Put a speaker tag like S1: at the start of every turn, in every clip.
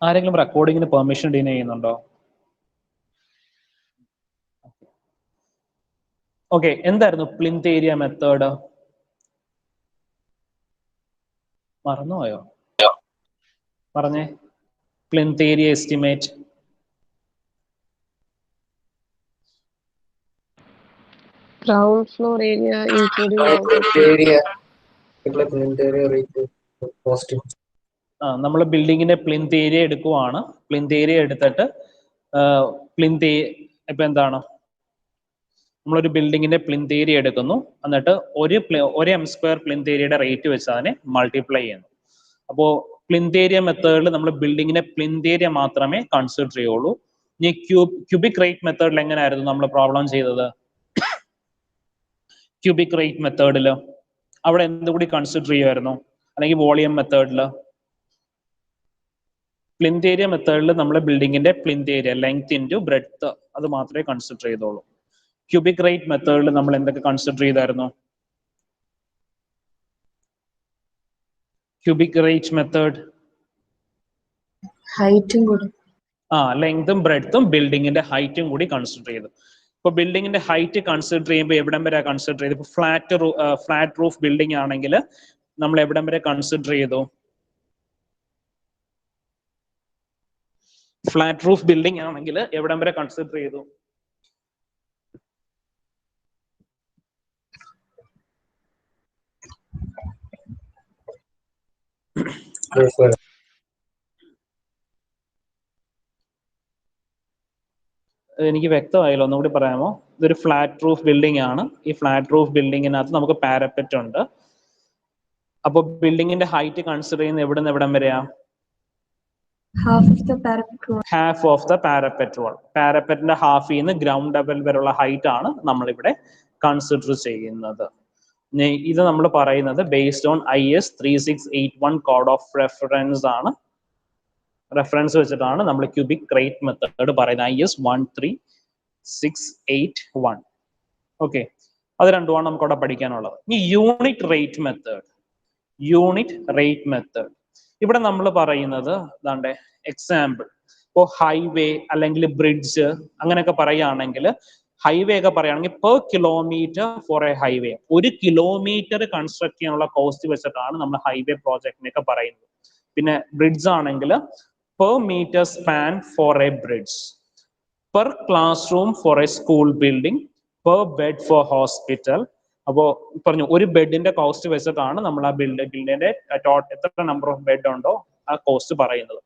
S1: ആരെങ്കിലും റെക്കോർഡിങ്ങിന് permission deny ചെയ്യുന്നുണ്ടോ? Okay, എന്തായിരുന്നു പ്ലിന്ത് ഏരിയ മെത്തേഡ്? മറന്നുപോയോ? പറഞ്ഞേ. Plinth area estimate.
S2: Ground floor area including
S1: നമ്മൾ ബിൽഡിങ്ങിന്റെ പ്ലിന്ത് ഏരിയ എടുക്കുവാണ്. പ്ലിന്ത് ഏരിയ എടുത്തിട്ട് പ്ലിന്ത് ഇപ്പൊ എന്താണ്, നമ്മളൊരു ബിൽഡിങ്ങിന്റെ പ്ലിന്ത് ഏരിയ എടുക്കുന്നു, എന്നിട്ട് ഒരു എം സ്ക്വയർ പ്ലിന്ത് ഏരിയയുടെ റേറ്റ് വെച്ച് അതിനെ മൾട്ടിപ്ലൈ ചെയ്യുന്നു. അപ്പോൾ പ്ലിന്ത് ഏരിയ മെത്തേഡിൽ നമ്മൾ ബിൽഡിങ്ങിന്റെ പ്ലിന്ത് ഏരിയ മാത്രമേ കൺസിഡർ ചെയ്യുള്ളൂ. ഇനി ക്യൂബിക് റേറ്റ് മെത്തേഡിൽ എങ്ങനെയായിരുന്നു നമ്മൾ പ്രോബ്ലം ചെയ്തത്? ക്യൂബിക് റേറ്റ് മെത്തേഡിൽ അവിടെ എന്തുകൂടി കൺസിഡർ ചെയ്യുമായിരുന്നു? അല്ലെങ്കിൽ വോളിയം മെത്തേഡിൽ? പ്ലിന്ത് ഏരിയ മെത്തേഡിൽ നമ്മൾ ബിൽഡിങ്ങിന്റെ plinth area length into breadth അത് മാത്രമേ കൺസിഡർ ചെയ്തോളൂ. ക്യൂബിക് റേറ്റ് മെത്തേഡിൽ നമ്മൾ എന്തൊക്കെ കൺസിഡർ ചെയ്തായിരുന്നു? ക്യൂബിക് റേറ്റ് മെത്തേഡ്
S3: ഹൈറ്റും കൂടി,
S1: ലെങ്തും ബ്രെഡ്ത്തും ബിൽഡിങ്ങിന്റെ ഹൈറ്റും കൂടി കൺസിഡർ ചെയ്തു. ഇപ്പൊ ബിൽഡിങ്ങിന്റെ ഹൈറ്റ് കൺസിഡർ ചെയ്യുമ്പോൾ എവിടം വരെ കൺസിഡർ ചെയ്തു? ഇപ്പൊ ഫ്ലാറ്റ് റൂഫ് ബിൽഡിംഗ് ആണെങ്കിൽ നമ്മൾ എവിടം വരെ കൺസിഡർ ചെയ്തു? ഫ്ലാറ്റ് റൂഫ് ബിൽഡിംഗ് ആണെങ്കിൽ എവിടം വരെ കൺസിഡർ ചെയ്തു? എനിക്ക് വ്യക്തമായില്ല, ഒന്നുകൂടി പറയാമോ? ഇതൊരു ഫ്ലാറ്റ് റൂഫ് ബിൽഡിംഗ് ആണ്. ഈ ഫ്ലാറ്റ് റൂഫ് ബിൽഡിങ്ങിനകത്ത് നമുക്ക് പാരപ്പറ്റ് ഉണ്ട്. അപ്പൊ ബിൽഡിങ്ങിന്റെ ഹൈറ്റ് കൺസിഡർ ചെയ്യുന്ന എവിടെ നിന്ന് എവിടം വരെയാ?
S3: Half of the parapet wall.
S1: Half of the parapet wall. പാരപ്പറ്റിന്റെ ഹാഫ് ചെയ്യുന്ന ഗ്രൗണ്ട് ലെവൽ വരെയുള്ള ഹൈറ്റ് ആണ് നമ്മളിവിടെ കൺസിഡർ ചെയ്യുന്നത്. ഇത് നമ്മൾ പറയുന്നത് based on IS 3681 code of reference ആണ്. റെഫറൻസ് വെച്ചിട്ടാണ് നമ്മൾ ക്യൂബിക് റേറ്റ് മെത്തേഡ് പറയുന്നത്, IS 13681. ഓക്കെ, അത് രണ്ടുമാണ് നമുക്ക് അവിടെ പഠിക്കാനുള്ളത്. ഇനി unit rate method. Unit rate method ഇവിടെ നമ്മൾ പറയുന്നത് ഇതാണ്ട് എക്സാമ്പിൾ, ഇപ്പോൾ ഹൈവേ അല്ലെങ്കിൽ ബ്രിഡ്ജ് അങ്ങനെയൊക്കെ പറയുകയാണെങ്കിൽ, ഹൈവേ ഒക്കെ പറയുകയാണെങ്കിൽ per kilometre for a highway, 1 kilometre construct ചെയ്യാനുള്ള കോസ്റ്റ് വെച്ചിട്ടാണ് നമ്മൾ ഹൈവേ പ്രോജക്റ്റിനൊക്കെ പറയുന്നത്. പിന്നെ ബ്രിഡ്ജ് ആണെങ്കിൽ per metre span for a bridge, per class room for a school building, per bed for hospital. അപ്പോൾ പറഞ്ഞു ഒരു ബെഡിന്റെ കോസ്റ്റ് വെച്ചിട്ടാണ് നമ്മൾ ആ ബിൽഡിന്റെ എത്ര നമ്പർ ഓഫ് ബെഡ് ഉണ്ടോ ആ കോസ്റ്റ് പറയുന്നത്.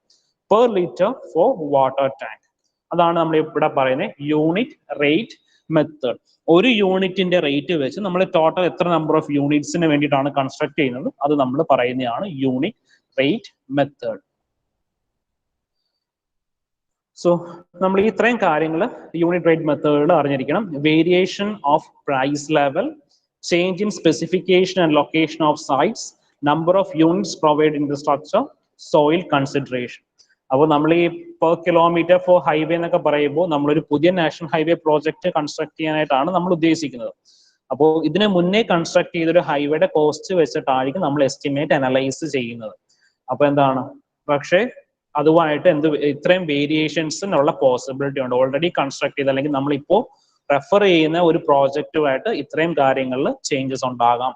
S1: Per litre four water tank. അതാണ് നമ്മൾ ഇവിടെ പറയുന്നത് യൂണിറ്റ് റേറ്റ് മെത്തേഡ്. ഒരു യൂണിറ്റിന്റെ റേറ്റ് വെച്ച് നമ്മൾ ടോട്ടൽ എത്ര നമ്പർ ഓഫ് യൂണിറ്റ്സിന് വേണ്ടിയിട്ടാണ് കൺസ്ട്രക്ട് ചെയ്യുന്നത് അത് നമ്മൾ പറയുന്നതാണ് യൂണിറ്റ് റേറ്റ് മെത്തേഡ്. സോ നമ്മൾ ഇത്രയും കാര്യങ്ങൾ യൂണിറ്റ് റേറ്റ് മെത്തേഡിൽ അറിഞ്ഞിരിക്കണം. Variation of price level, change in specification and location of sites, number of units provided in the structure, soil consideration. അപ്പോൾ നമ്മൾ ഈ പെർ കിലോമീറ്റർ ഫോർ ഹൈവേ എന്നൊക്കെ പറയുമ്പോൾ നമ്മളൊരു പുതിയ നാഷണൽ ഹൈവേ പ്രോജക്റ്റ് കൺസ്ട്രക്ട് ചെയ്യാനായിട്ടാണ് നമ്മൾ ഉദ്ദേശിക്കുന്നത്. അപ്പോൾ ഇതിന് മുന്നേ കൺസ്ട്രക്ട് ചെയ്തൊരു ഹൈവേയുടെ കോസ്റ്റ് വെച്ചിട്ടായിരിക്കും നമ്മൾ എസ്റ്റിമേറ്റ് അനലൈസ് ചെയ്യുന്നത്. അപ്പൊ എന്താണ്, പക്ഷേ അതുമായിട്ട് ഇത്രയും വേരിയേഷൻസിനുള്ള പോസിബിലിറ്റി ഉണ്ട്. ഓൾറെഡി കൺസ്ട്രക്ട് ചെയ്ത് അല്ലെങ്കിൽ നമ്മളിപ്പോ റെഫർ ചെയ്യുന്ന ഒരു പ്രോജക്റ്റുമായിട്ട് ഇത്രയും കാര്യങ്ങളിൽ ചേഞ്ചസ് ഉണ്ടാകാം.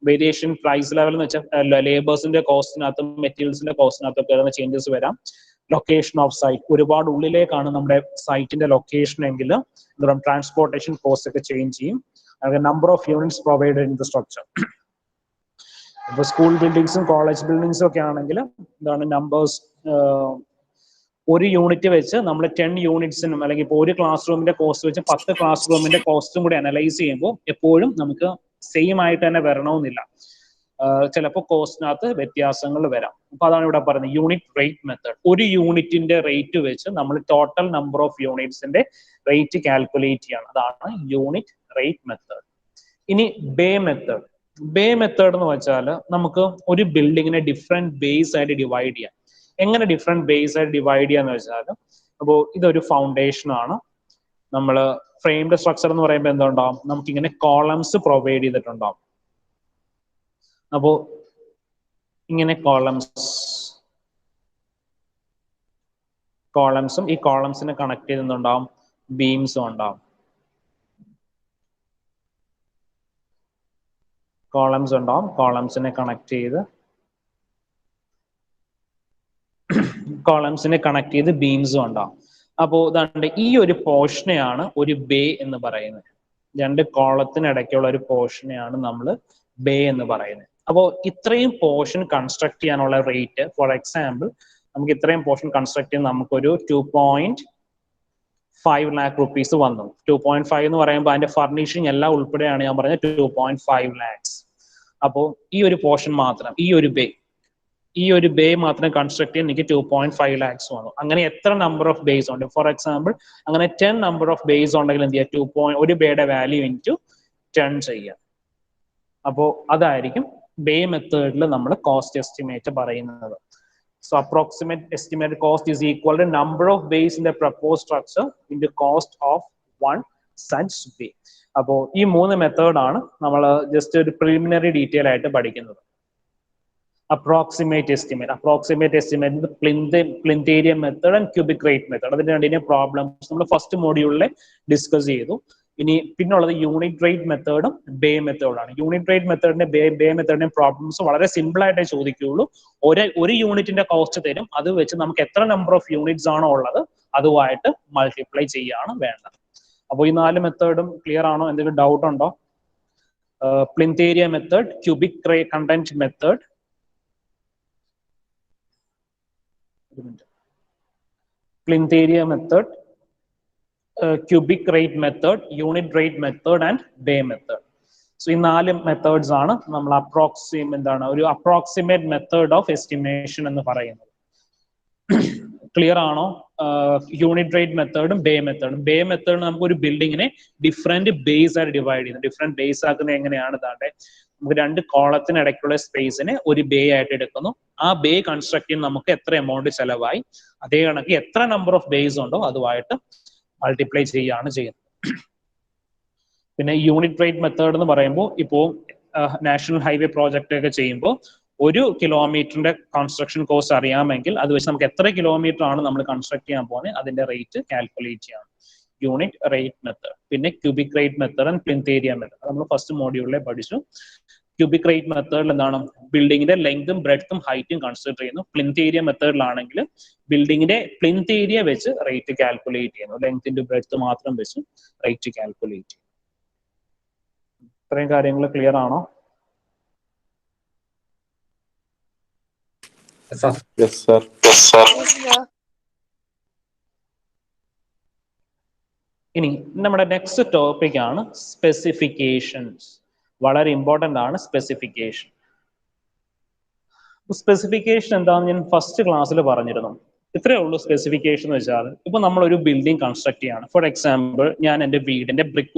S1: വേരിയേഷൻ പ്രൈസ് ലെവൽ എന്ന് വെച്ചാൽ ലേബേഴ്സിന്റെ കോസ്റ്റിനകത്തും മെറ്റീരിയൽസിന്റെ കോസ്റ്റിനകത്തും ഒക്കെ വരുന്ന ചേഞ്ചസ് വരാം. ലൊക്കേഷൻ ഓഫ് സൈറ്റ്, ഒരുപാട് ഉള്ളിലേക്കാണ് നമ്മുടെ സൈറ്റിന്റെ ലൊക്കേഷൻ എങ്കിൽ ട്രാൻസ്പോർട്ടേഷൻ കോസ്റ്റ് ഒക്കെ ചേഞ്ച് ചെയ്യും. Number of units provided in the structure. ഇപ്പൊ സ്കൂൾ ബിൽഡിങ്സും കോളേജ് ബിൽഡിങ്സും ഒക്കെ ആണെങ്കിൽ എന്താണ് നമ്പേഴ്സ്, ഒരു യൂണിറ്റ് വെച്ച് നമ്മൾ 10 യൂണിറ്റ്സിനും അല്ലെങ്കിൽ ഇപ്പോൾ ഒരു ക്ലാസ് റൂമിന്റെ കോസ്റ്റ് വെച്ച് 10 ക്ലാസ് റൂമിന്റെ കോസ്റ്റും കൂടി അനലൈസ് ചെയ്യുമ്പോൾ എപ്പോഴും നമുക്ക് സെയിം ആയിട്ട് തന്നെ വരണമെന്നില്ല. ചിലപ്പോൾ കോസ്റ്റിനകത്ത് വ്യത്യാസങ്ങൾ വരാം. അപ്പൊ അതാണ് ഇവിടെ പറയുന്നത് യൂണിറ്റ് റേറ്റ് മെത്തേഡ്. ഒരു യൂണിറ്റിന്റെ റേറ്റ് വെച്ച് നമ്മൾ ടോട്ടൽ നമ്പർ ഓഫ് യൂണിറ്റ്സിന്റെ റേറ്റ് കാൽക്കുലേറ്റ് ചെയ്യണം. അതാണ് യൂണിറ്റ് റേറ്റ് മെത്തേഡ്. ഇനി ബേ മെത്തേഡ്. ബേ മെത്തേഡ് എന്ന് വെച്ചാൽ നമുക്ക് ഒരു ബിൽഡിങ്ങിനെ ഡിഫറെന്റ് ബേസ് ആയിട്ട് ഡിവൈഡ് ചെയ്യാം. എങ്ങനെ ഡിഫറെന്റ് ബേസ് ആയിട്ട് ഡിവൈഡ് ചെയ്യാന്ന് വെച്ചാൽ, അപ്പോൾ ഇതൊരു ഫൗണ്ടേഷൻ ആണ്. നമ്മൾ ഫ്രെയിംഡ് സ്ട്രക്ചർ എന്ന് പറയുമ്പോൾ എന്തുണ്ടാവും, നമുക്കിങ്ങനെ കോളംസ് പ്രൊവൈഡ് ചെയ്തിട്ടുണ്ടാവും. അപ്പോൾ ഇങ്ങനെ കോളംസ്, കോളംസും ഈ കോളംസിനെ കണക്ട് ചെയ്തുണ്ടാവും ബീംസും ഉണ്ടാവും. കോളംസ് ഉണ്ടാവും, കോളംസിനെ കണക്ട് ചെയ്ത് ബീംസും ഉണ്ടാവും. അപ്പോൾ ഇതാണ്ട് ഈ ഒരു പോർഷനെയാണ് ഒരു ബേ എന്ന് പറയുന്നത്. രണ്ട് കോളത്തിനിടയ്ക്കുള്ള ഒരു പോർഷനെയാണ് നമ്മൾ ബേ എന്ന് പറയുന്നത്. അപ്പോൾ ഇത്രയും പോർഷൻ കൺസ്ട്രക്ട് ചെയ്യാനുള്ള റേറ്റ്, ഫോർ എക്സാമ്പിൾ നമുക്ക് ഇത്രയും പോർഷൻ കൺസ്ട്രക്ട് ചെയ്യാൻ നമുക്കൊരു 2.5 lakh rupees വന്നു. 2.5 എന്ന് പറയുമ്പോൾ അതിന്റെ ഫർണിഷിംഗ് എല്ലാം ഉൾപ്പെടെയാണ് ഞാൻ പറഞ്ഞത് 2.5 lakhs. അപ്പോൾ ഈ ഒരു പോർഷൻ മാത്രം, ഈ ഒരു ബേ മാത്രം കൺസ്ട്രക്ട് ചെയ്യാൻ എനിക്ക് 2.5 lakhs വന്നു. അങ്ങനെ എത്ര നമ്പർ ഓഫ് ബേസ് ഉണ്ട്? ഫോർ എക്സാമ്പിൾ അങ്ങനെ 10 നമ്പർ ഓഫ് ബേസ് ഉണ്ടെങ്കിൽ എന്ത് ചെയ്യുക? ഒരു ബേയുടെ വാല്യൂ ഇൻറ്റു 10 ചെയ്യുക. അപ്പോൾ അതായിരിക്കും ബേ മെത്തേഡിൽ നമ്മൾ കോസ്റ്റ് എസ്റ്റിമേറ്റ് പറയുന്നത്. So approximate estimated cost is equal to number of bays in the proposed structure into cost of one such bay. അപ്പോൾ ഈ 3 മെത്തേഡാണ് നമ്മൾ ജസ്റ്റ് ഒരു പ്രിലിമിനറി ഡീറ്റെയിൽ ആയിട്ട് പഠിക്കുന്നത്. Approximate estimate plinth area method and cubic rate method. അതിന്റെ രണ്ടിന്റെ problems നമ്മൾ ഫസ്റ്റ് മോഡ്യൂളിൽ ഡിസ്കസ് ചെയ്തു. ഇനി പിന്നുള്ളത് യൂണിറ്റ് റേറ്റ് മെത്തേഡും ബേ മെത്തേഡാണ്. യൂണിറ്റ് റേറ്റ് മെത്തേഡിന്റെ ബേ മെത്തേഡിന്റെ പ്രോബ്ലംസ് വളരെ സിമ്പിൾ ആയിട്ടേ ചോദിക്കുകയുള്ളൂ. ഒരു യൂണിറ്റിന്റെ കോസ്റ്റ് തരും, അത് വെച്ച് നമുക്ക് എത്ര നമ്പർ ഓഫ് യൂണിറ്റ്സ് ആണോ ഉള്ളത് അതുമായിട്ട് മൾട്ടിപ്ലൈ ചെയ്യാണ് വേണ്ടത്. അപ്പോൾ ഈ 4 മെത്തേഡും ക്ലിയർ ആണോ? എന്തെങ്കിലും ഡൗട്ട് ഉണ്ടോ? Plinth area method, cubic content method, plinth area method, cubic rate method, unit rate method and bay method. So ഈ 4 മെത്തേഡ്സ് ആണ് നമ്മൾ അപ്രോക്സിമേറ്റ് മെത്തേഡ് ഓഫ് എസ്റ്റിമേഷൻ എന്ന് പറയുന്നത്. ക്ലിയർ ആണോ? യൂണിറ്റ് റേറ്റ് മെത്തേഡും ബേ മെത്തേഡും നമുക്ക് ഒരു ബിൽഡിങ്ങിനെ ഡിഫറെന്റ് ബേസ് ആയിട്ട് ഡിവൈഡ് ചെയ്യുന്നു. ഡിഫറെന്റ് ബേസ് ആക്കുന്നത് എങ്ങനെയാണ്? താണ്ടെ നമുക്ക് 2 കോളത്തിനിടയ്ക്കുള്ള സ്പേസിനെ ഒരു ബേ ആയിട്ട് എടുക്കുന്നു. ആ ബേ കൺസ്ട്രക്ട് ചെയ്യാൻ നമുക്ക് എത്ര എമൗണ്ട് ചെലവായി, അതേ കണക്ക് എത്ര നമ്പർ ഓഫ് ബേസ് ഉണ്ടോ അതുമായിട്ട് മൾട്ടിപ്ലൈ ചെയ്യാണ് ചെയ്യുന്നത്. പിന്നെ യൂണിറ്റ് റേറ്റ് മെത്തേഡ് എന്ന് പറയുമ്പോൾ ഇപ്പോൾ നാഷണൽ ഹൈവേ പ്രോജക്റ്റ് ഒക്കെ ചെയ്യുമ്പോൾ 1 കിലോമീറ്ററിന്റെ കൺസ്ട്രക്ഷൻ കോസ്റ്റ് അറിയാമെങ്കിൽ അത് വെച്ച് നമുക്ക് എത്ര കിലോമീറ്റർ ആണ് നമ്മൾ കൺസ്ട്രക്ട് ചെയ്യാൻ പോകുന്നത് അതിന്റെ റേറ്റ് കാൽക്കുലേറ്റ് ചെയ്യണം. Unit rate method. പിന്നെ cubic rate method and plinth area method നമ്മൾ ഫസ്റ്റ് മോഡ്യൂളിലെ പഠിച്ചു. ക്യൂബിക് റേറ്റ് മെത്തേഡിൽ എന്താണ്? ബിൽഡിങ്ങിന്റെ ലെങ്തും ബ്രെഡ്ത്തും ഹൈറ്റും കൺസിഡർ ചെയ്യുന്നു. പ്ലിന്ത് ഏരിയ മെത്തേഡിലാണെങ്കിൽ ബിൽഡിങ്ങിന്റെ പ്ലിന്ത് ഏരിയ വെച്ച് റേറ്റ് കാൽക്കുലേറ്റ് ചെയ്യുന്നു. ലെങ്ത്തിന്റെ ബ്രെഡ്ത്ത് മാത്രം വെച്ച് റേറ്റ് കാൽക്കുലേറ്റ് ചെയ്യുന്നു. ഇത്രയും കാര്യങ്ങൾ ക്ലിയർ ആണോ?
S4: Yes, sir.
S1: ഇനി നമ്മുടെ നെക്സ്റ്റ് ടോപ്പിക് ആണ് സ്പെസിഫിക്കേഷൻസ്. വളരെ ഇമ്പോർട്ടന്റ് ആണ് സ്പെസിഫിക്കേഷൻ. സ്പെസിഫിക്കേഷൻ എന്താണെന്ന് ഞാൻ ഫസ്റ്റ് ക്ലാസ്സിൽ പറഞ്ഞിരുന്നു. ഇത്രയേ ഉള്ളൂ സ്പെസിഫിക്കേഷൻ എന്ന് വെച്ചാൽ, ഇപ്പൊ നമ്മൾ ഒരു ബിൽഡിംഗ് കൺസ്ട്രക്ട് ചെയ്യാണ്. ഫോർ എക്സാമ്പിൾ ഞാൻ എൻ്റെ വീടിന്റെ ബ്രിക്ക്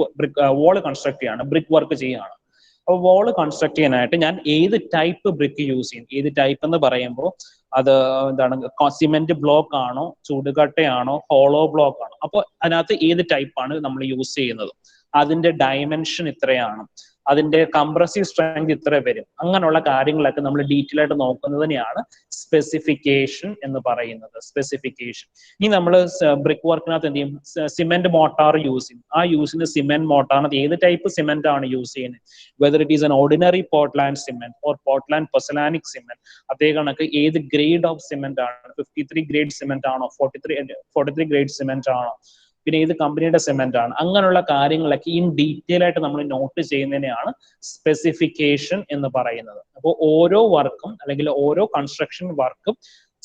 S1: വാള് കൺസ്ട്രക്ട് ചെയ്യാണ്, ബ്രിക്ക് വർക്ക് ചെയ്യാണ്. അപ്പോൾ വാള് കൺസ്ട്രക്ട് ചെയ്യാനായിട്ട് ഞാൻ ഏത് ടൈപ്പ് ബ്രിക്ക് യൂസ് ചെയ്യും? ഏത് ടൈപ്പ് എന്ന് പറയുമ്പോൾ അത് എന്താണ്? സിമെന്റ് ബ്ലോക്ക് ആണോ, ചുടുകട്ടയാണോ, ഹോളോ ബ്ലോക്ക് ആണോ? അപ്പോൾ അതിനകത്ത് ഏത് ടൈപ്പാണ് നമ്മൾ യൂസ് ചെയ്യുന്നത്, അതിന്റെ ഡയമെൻഷൻ ഇത്രയാണ്, അതിന്റെ കംപ്രസീവ് സ്ട്രെങ്ത് ഇത്ര വരും, അങ്ങനെയുള്ള കാര്യങ്ങളൊക്കെ നമ്മൾ ഡീറ്റെയിൽ ആയിട്ട് നോക്കുന്നതിനെയാണ് സ്പെസിഫിക്കേഷൻ എന്ന് പറയുന്നത്. സ്പെസിഫിക്കേഷൻ. ഇനി നമ്മൾ ബ്രിക്ക് വർക്കിനകത്ത് എന്ത് ചെയ്യും? സിമെന്റ് മോട്ടാർ യൂസ് ചെയ്യും. ആ യൂസിന് സിമെന്റ് മോട്ടാറിനകത്ത് ഏത് ടൈപ്പ് സിമെന്റ് ആണ് യൂസ് ചെയ്യുന്നത്? Whether it is an ordinary Portland cement or Portland pozzolanic cement, അതേ കണക്ക് ഏത് ഗ്രേഡ് ഓഫ് സിമെന്റ് ആണ്? 53 ഗ്രേഡ് സിമെന്റ് ആണോ, 43 ഗ്രേഡ് സിമെന്റ് ആണോ, പിന്നെ ഏത് കമ്പനിയുടെ സിമെന്റ് ആണ്? അങ്ങനെയുള്ള കാര്യങ്ങളൊക്കെ ഇൻ ഡീറ്റെയിൽ ആയിട്ട് നമ്മൾ നോട്ട് ചെയ്യുന്നതിനെയാണ് സ്പെസിഫിക്കേഷൻ എന്ന് പറയുന്നത്. അപ്പോൾ ഓരോ വർക്കും അല്ലെങ്കിൽ ഓരോ കൺസ്ട്രക്ഷൻ വർക്കും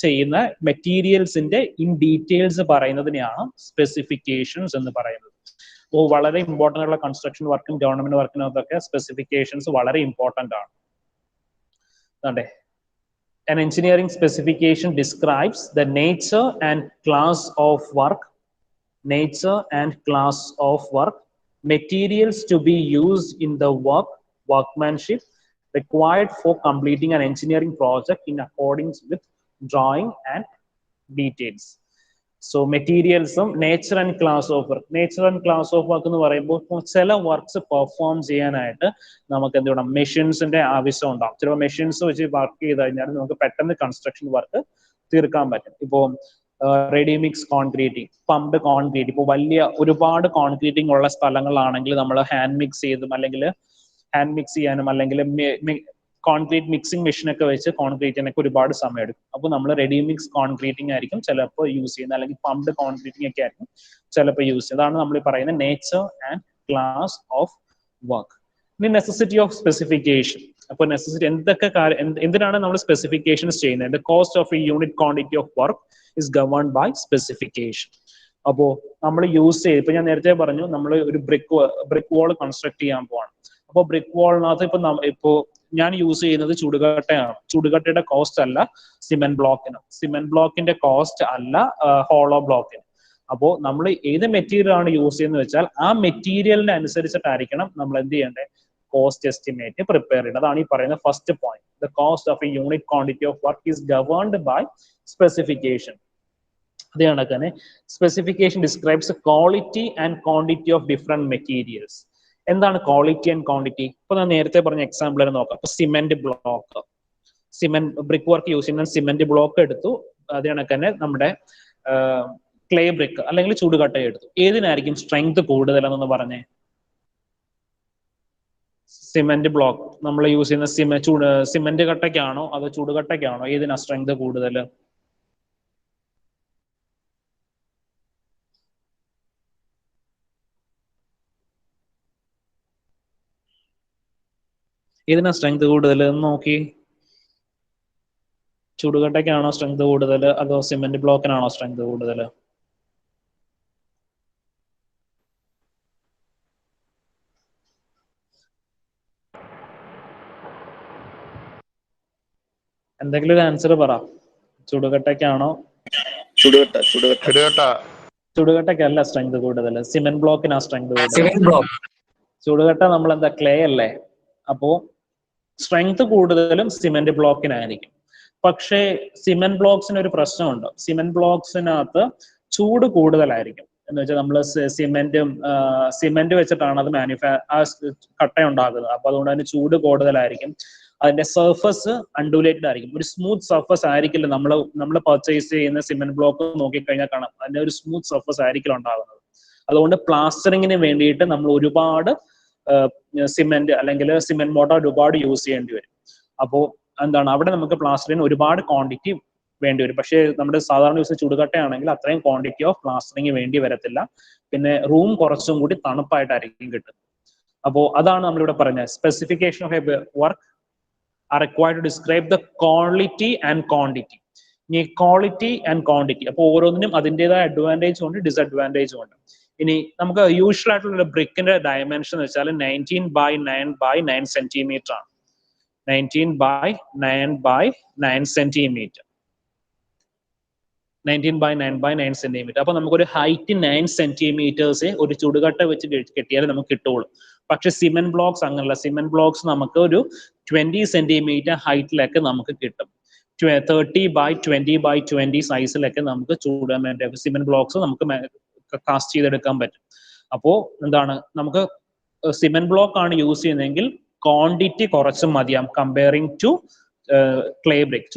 S1: ചെയ്യുന്ന മെറ്റീരിയൽസിന്റെ ഇൻ ഡീറ്റെയിൽസ് പറയുന്നതിനെയാണ് സ്പെസിഫിക്കേഷൻസ് എന്ന് പറയുന്നത്. അപ്പോൾ വളരെ ഇമ്പോർട്ടൻ്റ് ആയിട്ടുള്ള കൺസ്ട്രക്ഷൻ വർക്കും ഗവൺമെന്റ് വർക്കിനകത്തൊക്കെ സ്പെസിഫിക്കേഷൻസ് വളരെ ഇമ്പോർട്ടൻ്റ് ആണ്. അതെ, an engineering specification describes the nature and class of work, materials to be used in the workmanship required for completing an engineering project in accordance with drawing and details. So മെറ്റീരിയൽസും nature and class of work എന്ന് പറയുമ്പോൾ ചില works perform ചെയ്യാനായിട്ട് നമുക്ക് എന്ത് വേണം? മെഷീൻസിന്റെ ആവശ്യം ഉണ്ടാവും. ചിലപ്പോൾ മെഷീൻസ് വെച്ച് വർക്ക് ചെയ്ത് കഴിഞ്ഞാൽ നമുക്ക് പെട്ടെന്ന് കൺസ്ട്രക്ഷൻ വർക്ക് തീർക്കാൻ പറ്റും. ഇപ്പോൾ ready mix concreting, pumped concrete. ഇപ്പോൾ വലിയ ഒരുപാട് കോൺക്രീറ്റിംഗ് ഉള്ള സ്ഥലങ്ങളാണെങ്കിൽ നമ്മൾ ഹാൻഡ് മിക്സ് ചെയ്തും അല്ലെങ്കിൽ ഹാൻഡ് മിക്സ് ചെയ്യാനും അല്ലെങ്കിൽ കോൺക്രീറ്റ് മിക്സിംഗ് മെഷീൻ ഒക്കെ വെച്ച് കോൺക്രീറ്റിനൊക്കെ ഒരുപാട് സമയം എടുക്കും. അപ്പോൾ നമ്മൾ റെഡി മിക്സ് കോൺക്രീറ്റിംഗ് ആയിരിക്കും ചിലപ്പോൾ യൂസ് ചെയ്യുന്നത്, അല്ലെങ്കിൽ പമ്പ്ഡ് കോൺക്രീറ്റിംഗ് ഒക്കെ ആയിരിക്കും ചിലപ്പോൾ യൂസ് ചെയ്യുന്നത്. അതാണ് നമ്മൾ പറയുന്ന nature and class of work. ഇനി നെസസിറ്റി ഓഫ് സ്പെസിഫിക്കേഷൻ. അപ്പോൾ നെസസിറ്റി എന്തൊക്കെ എന്തിനാണ് നമ്മൾ സ്പെസിഫിക്കേഷൻസ് ചെയ്യുന്നത്? The cost of a unit quantity of work is governed by specification. അപ്പോൾ നമ്മൾ യൂസ് ചെയ്ത്, ഇപ്പൊ ഞാൻ നേരത്തെ പറഞ്ഞു നമ്മൾ ഒരു ബ്രിക്ക് വാൾ കൺസ്ട്രക്ട് ചെയ്യാൻ പോവാണ്. അപ്പോൾ ബ്രിക്ക് വാളിനകത്ത് ഇപ്പോ ഞാൻ യൂസ് ചെയ്യുന്നത് ചുടുകട്ടയാണ്. ചുടുകട്ടയുടെ കോസ്റ്റ് അല്ല സിമെന്റ് ബ്ലോക്കിന്, സിമെന്റ് ബ്ലോക്കിന്റെ കോസ്റ്റ് അല്ല ഹോളോ ബ്ലോക്കിന്. അപ്പോൾ നമ്മൾ ഏത് മെറ്റീരിയൽ ആണ് യൂസ് ചെയ്യുന്നത് വെച്ചാൽ ആ മെറ്റീരിയലിന് അനുസരിച്ചിട്ടായിരിക്കണം നമ്മൾ എന്ത് ചെയ്യേണ്ടത്, കോസ്റ്റ് എസ്റ്റിമേറ്റ് പ്രിപ്പയർ ചെയ്യേണ്ടത്. അതാണ് ഈ പറയുന്ന first point. The cost of a unit quantity of work is governed by specification. അതേ കണക്ക് തന്നെ specification describes quality and quantity of different materials. എന്താണ് ക്വാളിറ്റി ആൻഡ് ക്വാണ്ടിറ്റി? ഇപ്പൊ ഞാൻ നേരത്തെ പറഞ്ഞ എക്സാമ്പിൾ നോക്കാം. ഇപ്പൊ cement block, cement brick work use ചെയ്യുന്ന സിമെന്റ് ബ്ലോക്ക് എടുത്തു. അതേ കണക്ക് തന്നെ നമ്മുടെ ക്ലേ ബ്രിക്ക് അല്ലെങ്കിൽ ചുടുകട്ട എടുത്തു. ഏതിനായിരിക്കും സ്ട്രെങ്ത് കൂടുതലെന്ന് പറഞ്ഞേ? സിമെന്റ് ബ്ലോക്ക് നമ്മൾ യൂസ് ചെയ്യുന്ന സിമെന്റ് കട്ടയ്ക്കാണോ അതോ ചുടുകട്ടയ്ക്കാണോ? ഏതിനാ സ്ട്രെങ്ത് കൂടുതൽ? ഏതിനാ സ്ട്രെങ്ത് കൂടുതൽ എന്ന് നോക്കി. ചുടുകട്ടയ്ക്കാണോ സ്ട്രെങ്ത് കൂടുതൽ അതോ സിമെന്റ് ബ്ലോക്കിനാണോ സ്ട്രെങ്ത് കൂടുതൽ? എന്തെങ്കിലും ഒരു ആൻസർ പറ. ചുടുകട്ടയ്ക്കാണോ? ചുടുകട്ടയ്ക്കല്ല സ്ട്രെങ്ത് കൂടുതൽ, സിമെന്റ് ബ്ലോക്കിനാ സ്ട്രെങ്ത് കൂടുതൽ. ചുടുകട്ട നമ്മൾ എന്താ, ക്ലേ അല്ലേ? അപ്പോ സ്ട്രെങ്ത് കൂടുതലും സിമെന്റ് ബ്ലോക്കിനായിരിക്കും. പക്ഷേ സിമെന്റ് ബ്ലോക്സിന് ഒരു പ്രശ്നമുണ്ട്. സിമെന്റ് ബ്ലോക്സിനകത്ത് ചൂട് കൂടുതലായിരിക്കും. എന്ന് വെച്ചാൽ നമ്മൾ സിമെന്റ് വെച്ചിട്ടാണ് അത് കട്ട ഉണ്ടാക്കുന്നത്. അപ്പൊ അതുകൊണ്ട് തന്നെ ചൂട് കൂടുതലായിരിക്കും. അതിന്റെ സർഫസ് അൺഡുലേറ്റഡ് ആയിരിക്കും. ഒരു സ്മൂത്ത് സർഫസ് ആയിരിക്കില്ല. നമ്മൾ പർച്ചേസ് ചെയ്യുന്ന സിമെന്റ് ബ്ലോക്ക് നോക്കിക്കഴിഞ്ഞാൽ കാണാം അതിന്റെ ഒരു സ്മൂത്ത് സർഫസ് ആയിരിക്കില്ല ഉണ്ടാകുന്നത്. അതുകൊണ്ട് പ്ലാസ്റ്ററിങ്ങിന് വേണ്ടിയിട്ട് നമ്മൾ ഒരുപാട് സിമെന്റ് അല്ലെങ്കിൽ സിമെന്റ് മോട്ടർ ഒരുപാട് യൂസ് ചെയ്യേണ്ടി വരും. അപ്പോൾ എന്താണ്, അവിടെ നമുക്ക് പ്ലാസ്റ്ററിങ് ഒരുപാട് ക്വാണ്ടിറ്റി വേണ്ടി വരും. പക്ഷേ നമ്മുടെ സാധാരണ യൂസ് ചുടുകട്ടയാണെങ്കിൽ അത്രയും ക്വാണ്ടിറ്റി ഓഫ് പ്ലാസ്റ്ററിങ് വേണ്ടി വരത്തില്ല. പിന്നെ റൂം കുറച്ചും കൂടി തണുപ്പായിട്ടായിരിക്കും കിട്ടുന്നത്. അപ്പോൾ അതാണ് നമ്മളിവിടെ പറഞ്ഞത്. Specification of A work are required to describe the quality and quantity. ഇനി ക്വാളിറ്റി ആൻഡ് ക്വാണ്ടിറ്റി, അപ്പോൾ ഓരോന്നിനും അതിൻ്റെതായ അഡ്വാൻറ്റേജും ഉണ്ട് ഡിസഡ്വാൻറ്റേജും ഉണ്ട്. ഇനി നമുക്ക് യൂഷ്വൽ ആയിട്ടുള്ള ബ്രിക്കിന്റെ ഡയമെൻഷൻ എന്ന് വെച്ചാൽ 19x9x9 സെന്റിമീറ്റർ ആണ്. 19x9x9 centimetre. 19x9x9 centimetre. അപ്പൊ നമുക്കൊരു ഹൈറ്റ് 9 സെന്റിമീറ്റേഴ്സ് ഒരു ചുടുകട്ട വെച്ച് കെട്ടിയാലേ നമുക്ക് കിട്ടുള്ളൂ. പക്ഷെ സിമെന്റ് ബ്ലോക്സ് അങ്ങനല്ല. സിമെന്റ് ബ്ലോക്സ് നമുക്ക് ഒരു 20 സെന്റിമീറ്റർ ഹൈറ്റിലൊക്കെ നമുക്ക് കിട്ടും. 30x20x20 സൈസിലൊക്കെ നമുക്ക് സിമെന്റ് ബ്ലോക്സ് നമുക്ക് കാസ്റ്റ് ചെയ്തെടുക്കാൻ പറ്റും. അപ്പോ എന്താണ്, നമുക്ക് സിമെന്റ് ബ്ലോക്ക് ആണ് യൂസ് ചെയ്യുന്നതെങ്കിൽ ക്വാണ്ടിറ്റി കുറച്ച് മതിയാവും കമ്പയറിങ് ടു ക്ലേ ബ്രിക്ക്.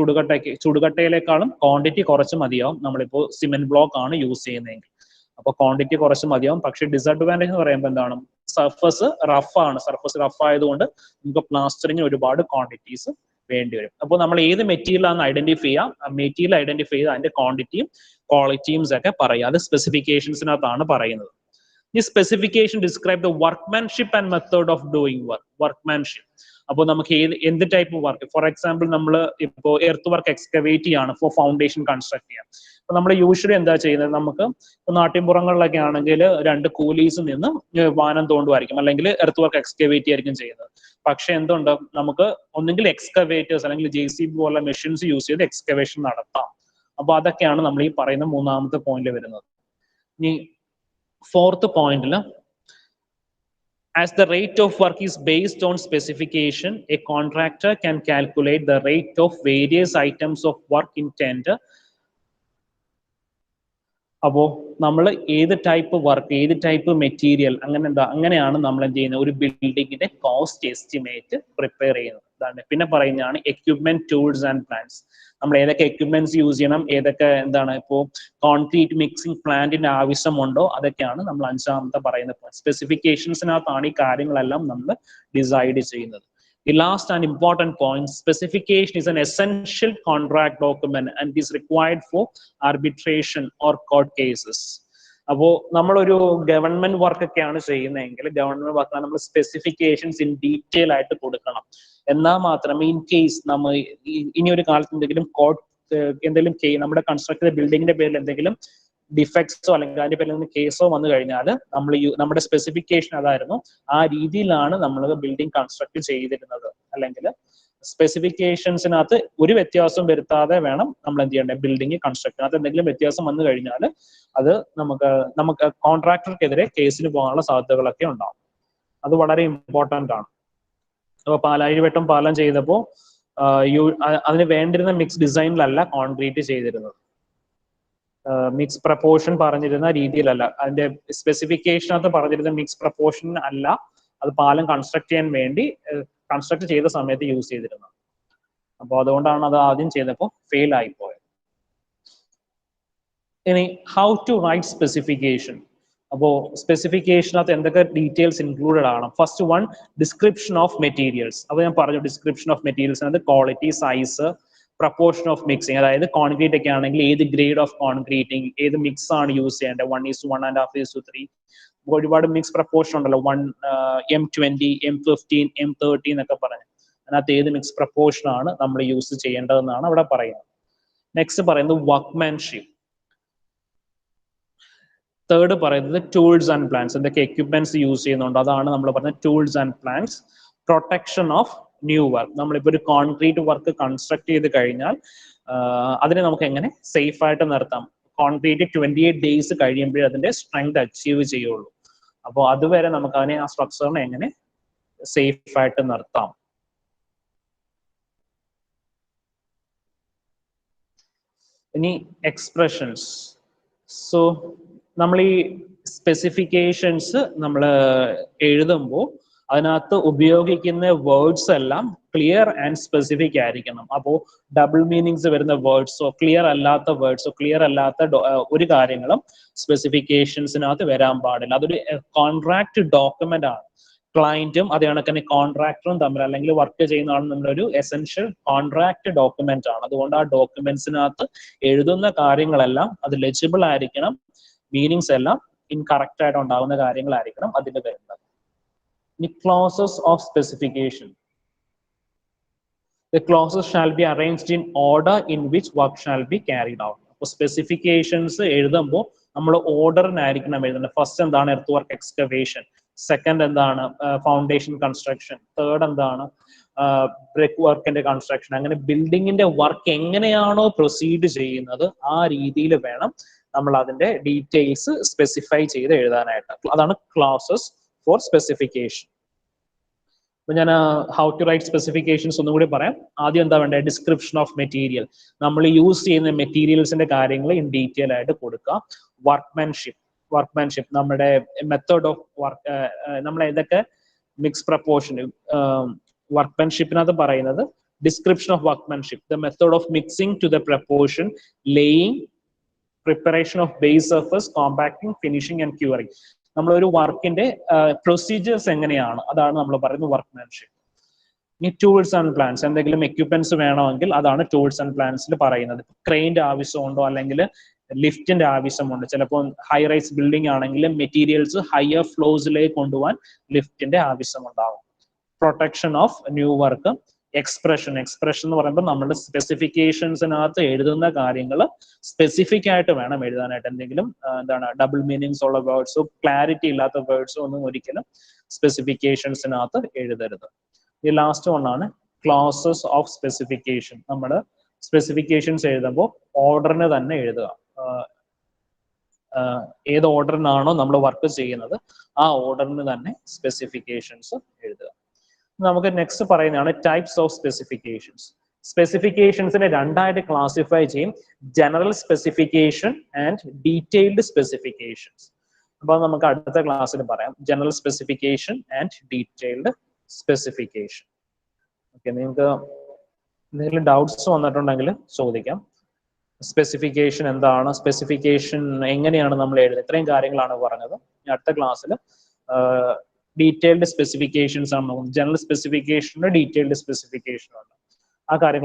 S1: ചുടുകട്ടയിലേക്കാളും ക്വാണ്ടിറ്റി കുറച്ച് മതിയാവും നമ്മളിപ്പോ സിമെന്റ് ബ്ലോക്ക് ആണ് യൂസ് ചെയ്യുന്നതെങ്കിൽ. അപ്പൊ ക്വാണ്ടിറ്റി കുറച്ച് മതിയാവും. പക്ഷെ ഡിസഡ്വാൻറ്റേജ് എന്ന് പറയുമ്പോൾ എന്താണ്, സർഫസ് റഫ് ആണ്. സർഫസ് റഫ് ആയതുകൊണ്ട് നമുക്ക് പ്ലാസ്റ്ററിങ് ഒരുപാട് ക്വാണ്ടിറ്റീസ് വേണ്ടി വരും. അപ്പോൾ നമ്മൾ ഏത് മെറ്റീരിയൽ ആണെന്ന് ഐഡന്റിഫൈ ചെയ്യാം. മെറ്റീരിയൽ ഐഡന്റിഫൈ ചെയ്ത് അതിന്റെ ക്വാണ്ടിറ്റിയും ക്വാളിറ്റിയും ഒക്കെ പറയാം. അത് സ്പെസിഫിക്കേഷൻസിനകത്താണ് പറയുന്നത്. ഈ specification describe the workmanship and method of doing work. Workmanship, അപ്പോൾ നമുക്ക് എന്ത് ടൈപ്പ് വർക്ക്, ഫോർ എക്സാമ്പിൾ നമ്മൾ ഇപ്പോൾ എർത്ത് വർക്ക് എക്സ്കവേറ്റ് ചെയ്യാണ് ഫോർ ഫൗണ്ടേഷൻ കൺസ്ട്രക്ട് ചെയ്യാം. അപ്പൊ നമ്മൾ യൂഷ്വലി എന്താ ചെയ്യുന്നത്, നമുക്ക് നാട്ടിൻപുറങ്ങളിലൊക്കെ ആണെങ്കിൽ 2 കൂലീസ് നിന്ന് വാനം തോണ്ടുമായിരിക്കും, അല്ലെങ്കിൽ എർത്ത് വർക്ക് എക്സ്കവേറ്റ് ആയിരിക്കും ചെയ്യുന്നത്. പക്ഷെ എന്തുണ്ട്, നമുക്ക് ഒന്നുകിൽ എക്സ്കവേറ്റേഴ്സ് അല്ലെങ്കിൽ JCB പോലുള്ള മെഷീൻസ് യൂസ് ചെയ്ത് എക്സ്കവേഷൻ നടത്താം. അപ്പൊ അതൊക്കെയാണ് നമ്മൾ ഈ പറയുന്ന 3ാമത്തെ പോയിന്റിൽ വരുന്നത്. ഇനി 4th പോയിന്റിൽ, as the rate of work is based on specification, a contractor can calculate the rate of various items of work in tender. അപ്പോൾ നമ്മൾ ഏത് ടൈപ്പ് വർക്ക്, ഏത് ടൈപ്പ് മെറ്റീരിയൽ, അങ്ങനെയാണ് നമ്മൾ എന്ത് ചെയ്യുന്നത്, ഒരു ബിൽഡിങ്ങിന്റെ കോസ്റ്റ് എസ്റ്റിമേറ്റ് പ്രിപ്പയർ ചെയ്യുന്നത്. ഇതാണ്. പിന്നെ പറയുന്നതാണ് എക്യുപ്മെന്റ്, ടൂൾസ് ആൻഡ് പ്ലാൻസ്. നമ്മൾ ഏതൊക്കെ എക്യുപ്മെന്റ്സ് യൂസ് ചെയ്യണം, ഏതൊക്കെ എന്താണ് ഇപ്പോൾ കോൺക്രീറ്റ് മിക്സിംഗ് പ്ലാന്റിന്റെ ആവശ്യമുണ്ടോ, അതൊക്കെയാണ് നമ്മൾ അഞ്ചാമത്തെ പറയുന്ന പോയിന്റ്. സ്പെസിഫിക്കേഷൻസിനകത്താണ് ഈ കാര്യങ്ങളെല്ലാം നമ്മൾ ഡിസൈഡ് ചെയ്യുന്നത്. The last and important point, specification is an essential contract document and is required for arbitration or court cases. അപ്പോൾ നമ്മളൊരു ഗവൺമെന്റ് വർക്ക് ഒക്കെയാണ് ചെയ്യുന്നതെങ്കിൽ ഗവൺമെന്റ് വർക്കാണ് നമ്മൾ സ്പെസിഫിക്കേഷൻസ് ഇൻ ഡീറ്റെയിൽ ആയിട്ട് കൊടുക്കണം. എന്നാൽ മാത്രമേ ഇൻ കേസ് നമ്മൾ ഇനി ഒരു കാലത്ത് എന്തെങ്കിലും കോർട്ട് എന്തെങ്കിലും നമ്മുടെ കൺസ്ട്രക്ട് ബിൽഡിങ്ങിന്റെ പേരിൽ എന്തെങ്കിലും ഡിഫക്ട്സോ അല്ലെങ്കിൽ അതിന്റെ പേരിൽ നിന്ന് കേസോ വന്നു കഴിഞ്ഞാൽ നമ്മൾ നമ്മുടെ സ്പെസിഫിക്കേഷൻ അതായിരുന്നു, ആ രീതിയിലാണ് നമ്മൾ ബിൽഡിംഗ് കൺസ്ട്രക്ട് ചെയ്തിരുന്നത്. അല്ലെങ്കിൽ സ്പെസിഫിക്കേഷൻസിനകത്ത് ഒരു വ്യത്യാസം വരുത്താതെ വേണം നമ്മൾ എന്ത് ചെയ്യേണ്ടത്, ബിൽഡിംഗ് കൺസ്ട്രക്ട്. അത് എന്തെങ്കിലും വ്യത്യാസം വന്നു കഴിഞ്ഞാൽ അത് നമുക്ക് കോൺട്രാക്ടർക്കെതിരെ കേസിന് പോകാനുള്ള സാധ്യതകളൊക്കെ ഉണ്ടാവും. അത് വളരെ ഇമ്പോർട്ടൻ്റ് ആണ്. അപ്പോൾ പാലാരിവട്ടം പാലം ചെയ്തപ്പോൾ അതിന് വേണ്ടിരുന്ന മിക്സ് ഡിസൈനിലല്ല കോൺക്രീറ്റ് ചെയ്തിരുന്നത്, മിക്സ് പ്രപ്പോർഷൻ പറഞ്ഞിരുന്ന രീതിയിലല്ല, അതിന്റെ സ്പെസിഫിക്കേഷനകത്ത് പറഞ്ഞിരുന്ന മിക്സ് പ്രപ്പോർഷൻ അല്ല അത് പാലം കൺസ്ട്രക്ട് ചെയ്യാൻ വേണ്ടി കൺസ്ട്രക്ട് ചെയ്ത സമയത്ത് യൂസ് ചെയ്തിരുന്നത്. അപ്പോൾ അതുകൊണ്ടാണ് അത് ആദ്യം ചെയ്തപ്പോൾ ഫെയിൽ ആയി പോയത്. ഇനി ഹൗ ടു റൈറ്റ് സ്പെസിഫിക്കേഷൻ. അപ്പോൾ സ്പെസിഫിക്കേഷനകത്ത് എന്തൊക്കെ ഡീറ്റെയിൽസ് ഇൻക്ലൂഡഡ് ആണ്? First one, description of materials. അപ്പോൾ ഞാൻ പറഞ്ഞു ഡിസ്ക്രിപ്ഷൻ ഓഫ് മെറ്റീരിയൽസിനകത്ത് quality, size, proportion of mixing, അതായത് കോൺക്രീറ്റ് ഒക്കെ ആണെങ്കിൽ ഏത് ഗ്രേഡ് ഓഫ് കോൺക്രീറ്റിംഗ്, ഏത് മിക്സ് ആണ് യൂസ് ചെയ്യേണ്ടത്, 1:1, 1.5:3. ഒരുപാട് മിക്സ് പ്രപ്പോർഷൻ ഉണ്ടല്ലോ, 1:M20, M15, M30 എന്നൊക്കെ പറഞ്ഞു. അതിനകത്ത് ഏത് മിക്സ് പ്രപ്പോർഷൻ ആണ് നമ്മൾ യൂസ് ചെയ്യേണ്ടതെന്നാണ് അവിടെ പറയുന്നത്. നെക്സ്റ്റ് പറയുന്നത് വർക്ക്മാൻഷിപ്പ്. തേർഡ് പറയുന്നത് ടൂൾസ് ആൻഡ് പ്ലാൻസ്. എന്തൊക്കെ എക്യുപ്മെന്റ്സ് യൂസ് ചെയ്യുന്നുണ്ട് അതാണ് നമ്മൾ പറഞ്ഞ tools and plans. Protection of new work. നമ്മളിപ്പോൾ ഒരു കോൺക്രീറ്റ് വർക്ക് കൺസ്ട്രക്ട് ചെയ്ത് കഴിഞ്ഞാൽ അതിനെ നമുക്ക് എങ്ങനെ സേഫ് ആയിട്ട് നിർത്താം. കോൺക്രീറ്റ് 28 days കഴിയുമ്പോഴേ അതിന്റെ സ്ട്രെങ്ത് അച്ചീവ് ചെയ്യുള്ളൂ. അപ്പോൾ അതുവരെ നമുക്ക് അതിനെ ആ സ്ട്രക്ചറിനെ എങ്ങനെ സേഫ് ആയിട്ട് നിർത്താം. ഇനി എക്സ്പ്രഷൻസ്. സോ നമ്മൾ ഈ സ്പെസിഫിക്കേഷൻസ് നമ്മൾ എഴുതുമ്പോൾ അതിനകത്ത് ഉപയോഗിക്കുന്ന വേർഡ്സ് എല്ലാം ക്ലിയർ ആൻഡ് സ്പെസിഫിക് ആയിരിക്കണം. അപ്പോൾ ഡബിൾ മീനിങ്സ് വരുന്ന വേർഡ്സോ ക്ലിയർ അല്ലാത്ത വേർഡ്സോ ക്ലിയർ അല്ലാത്ത ഒരു കാര്യങ്ങളും സ്പെസിഫിക്കേഷൻസിനകത്ത് വരാൻ പാടില്ല. അതൊരു കോൺട്രാക്ട് ഡോക്യുമെന്റ് ആണ്. ക്ലയന്റും അതേ കണക്കിന് കോൺട്രാക്ടറും തമ്മിൽ, അല്ലെങ്കിൽ വർക്ക് ചെയ്യുന്ന ആളും തമ്മിലൊരു എസെൻഷ്യൽ കോൺട്രാക്ട് ഡോക്യുമെന്റ് ആണ്. അതുകൊണ്ട് ആ ഡോക്യുമെന്റ്സിനകത്ത് എഴുതുന്ന കാര്യങ്ങളെല്ലാം അത് ലെജിബിൾ ആയിരിക്കണം. മീനിങ്സ് എല്ലാം ഇൻകറക്റ്റ് ആയിട്ട് ഉണ്ടാകുന്ന കാര്യങ്ങളായിരിക്കണം അതിൽ വരുന്നത്. ഇനി clauses of specification. The clauses shall be arranged in order in which work shall be carried out. അപ്പോൾ സ്പെസിഫിക്കേഷൻസ് എഴുതുമ്പോൾ നമ്മൾ ഓർഡറിനായിരിക്കണം എഴുതുന്നത്. ഫസ്റ്റ് എന്താണ് എർത്ത് വർക്ക് എക്സ്കവേഷൻ, സെക്കൻഡ് എന്താണ് ഫൗണ്ടേഷൻ കൺസ്ട്രക്ഷൻ, തേർഡ് എന്താണ് ബ്രിക്ക് വർക്കിന്റെ കൺസ്ട്രക്ഷൻ. അങ്ങനെ ബിൽഡിങ്ങിന്റെ വർക്ക് എങ്ങനെയാണോ പ്രൊസീഡ് ചെയ്യുന്നത് ആ രീതിയിൽ വേണം നമ്മൾ അതിന്റെ ഡീറ്റെയിൽസ് സ്പെസിഫൈ ചെയ്ത് എഴുതാനായിട്ട്. അതാണ് ക്ലോസസ് ഫോർ സ്പെസിഫിക്കേഷൻ. അപ്പൊ ഞാൻ ഹൗ ടു റൈറ്റ് സ്പെസിഫിക്കേഷൻസ് ഒന്നും കൂടി പറയാം. ആദ്യം എന്താ വേണ്ടത്, ഡിസ്ക്രിപ്ഷൻ ഓഫ് മെറ്റീരിയൽ. നമ്മൾ യൂസ് ചെയ്യുന്ന മെറ്റീരിയൽസിന്റെ കാര്യങ്ങൾ ഇൻ ഡീറ്റെയിൽ ആയിട്ട് കൊടുക്കുക. വർക്ക്മാൻഷിപ്പ് നമ്മുടെ മെത്തേഡ് ഓഫ് വർക്ക്, നമ്മൾ ഏതൊക്കെ മിക്സ് പ്രപ്പോർഷൻ. വർക്ക്മാൻഷിപ്പിനകത്ത് പറയുന്നത് ഡിസ്ക്രിപ്ഷൻ ഓഫ് വർക്ക്മാൻഷിപ്പ്, the method of mixing to the proportion, laying, preparation of base surface, compacting, finishing and curing. നമ്മളൊരു വർക്കിന്റെ പ്രൊസീജിയേഴ്സ് എങ്ങനെയാണ് അതാണ് നമ്മൾ പറയുന്നത് വർക്ക്മാൻഷിപ്പ്. ഇനി ടൂൾസ് ആൻഡ് പ്ലാൻസ്. എന്തെങ്കിലും എക്യുപ്മെന്റ്സ് വേണമെങ്കിൽ അതാണ് ടൂൾസ് ആൻഡ് പ്ലാൻസിൽ പറയുന്നത്. ക്രെയിന്റെ ആവശ്യമുണ്ടോ അല്ലെങ്കിൽ ലിഫ്റ്റിന്റെ ആവശ്യമുണ്ട്. ചിലപ്പോൾ ഹൈ റൈസ് ബിൽഡിംഗ് ആണെങ്കിൽ മെറ്റീരിയൽസ് ഹയർ ഫ്ലോസിലേക്ക് കൊണ്ടുപോകാൻ ലിഫ്റ്റിന്റെ ആവശ്യമുണ്ടാകും. Protection of new work. Expression എന്ന് പറയുമ്പോൾ നമ്മുടെ സ്പെസിഫിക്കേഷൻസിനകത്ത് എഴുതുന്ന കാര്യങ്ങൾ സ്പെസിഫിക് ആയിട്ട് വേണം എഴുതാനായിട്ട്. എന്തെങ്കിലും എന്താണ് ഡബിൾ മീനിങ്സ് ഉള്ള വേർഡ്സോ ക്ലാരിറ്റി ഇല്ലാത്ത വേർഡ്സോ ഒന്നും ഒരിക്കലും സ്പെസിഫിക്കേഷൻസിനകത്ത് എഴുതരുത്. ഈ ലാസ്റ്റ് ഒന്നാണ് ക്ലോസസ് ഓഫ് സ്പെസിഫിക്കേഷൻ. നമ്മൾ സ്പെസിഫിക്കേഷൻസ് എഴുതുമ്പോൾ ഓർഡറിന് തന്നെ എഴുതുക. ഏത് ഓർഡറിനാണോ നമ്മൾ വർക്ക് ചെയ്യുന്നത് ആ ഓർഡറിന് തന്നെ സ്പെസിഫിക്കേഷൻസ് എഴുതുക. നമുക്ക് നെക്സ്റ്റ് പറയുന്നതാണ് ടൈപ്സ് ഓഫ് സ്പെസിഫിക്കേഷൻസ്. സ്പെസിഫിക്കേഷൻസിനെ രണ്ടായിട്ട് ക്ലാസിഫൈ ചെയ്യും, general specification and detailed specifications. അപ്പോൾ നമുക്ക് അടുത്ത ക്ലാസ്സിൽ പറയാം general specification and detailed specification. Okay, നിങ്ങൾക്ക് എന്തെങ്കിലും ഡൗട്ട്സ് വന്നിട്ടുണ്ടെങ്കിൽ ചോദിക്കാം. സ്പെസിഫിക്കേഷൻ എന്താണ്, സ്പെസിഫിക്കേഷൻ എങ്ങനെയാണ് നമ്മൾ എഴുതുന്നത്, ഇത്രയും കാര്യങ്ങളാണ് പറഞ്ഞത്. അടുത്ത ക്ലാസ്സിൽ ഡീറ്റെയിൽഡ് സ്പെസിഫിക്കേഷൻസ് ആണ്. ജനറൽ സ്പെസിഫിക്കേഷനുണ്ട്, ഡീറ്റെയിൽഡ് സ്പെസിഫിക്കേഷൻ ഉണ്ട്. ആ കാര്യങ്ങൾ